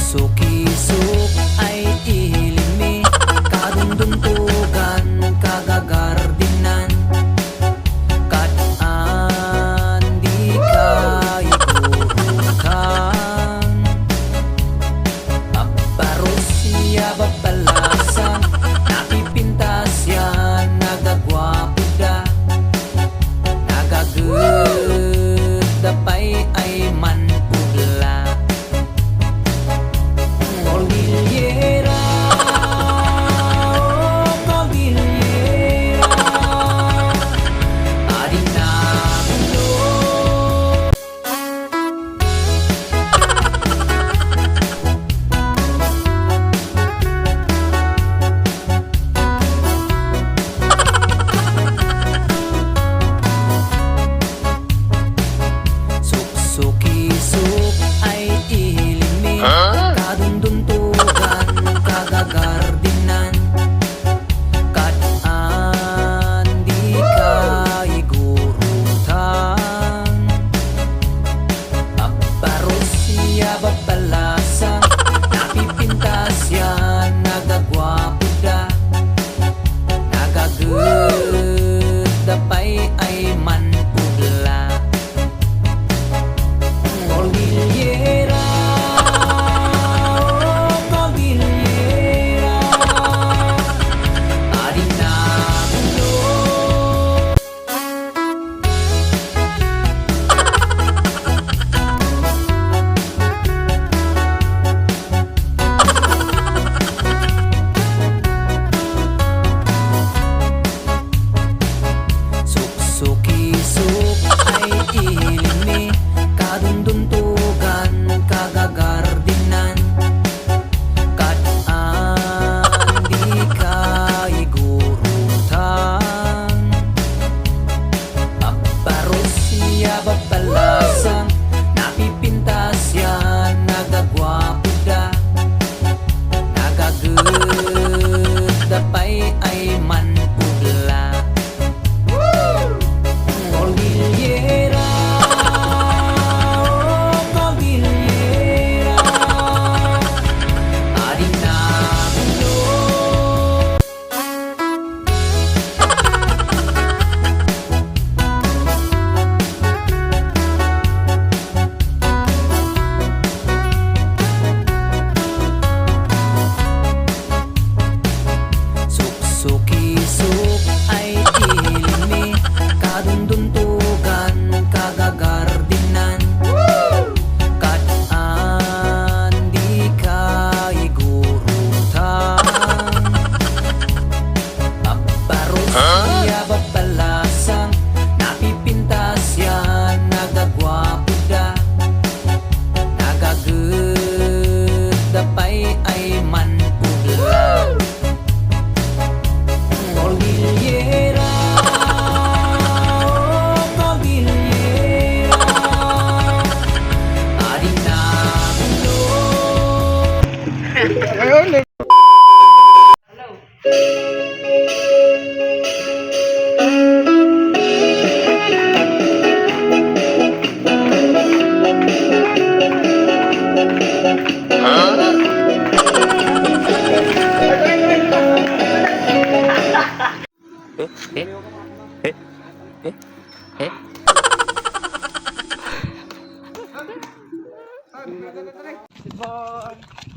Suki-suk ay ilimi, kadunduntugan, kagagardinan, kataan di ka igurukan, paparusya babalasan, napipintas yan, nagagwapo da, nagagud, dapay ay manpudla. Cordillera, oh Cordillera, Arinablo. Suki-suk ay ilimi, kadunduntugan, kagagardinan, kataan di ka igurutan, paparusya babalasan, napipintas yan, nagagwapo da, nagagud, dapay ay manpudla. Cordillera, oh Cordillera, Arinablo. Suki-suk ay ilimi, kadunduntugan, kagagardinan, kataan di ka igurutan, paparusya babalasan, napipintas yan, nagagwapo da, nagagud, dapay ay manpudla. Cordillera, oh Cordillera, Arinablo. Suki-suk ay ilimi, kadunduntugan, kagagardinan, kataan di ka igurutan, paparusya babalasan, napipintas yan, nagagwapo da, nagagud, dapay ay manpudla. Cordillera, oh Cordillera, Arinablo.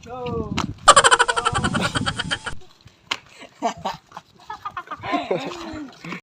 Go!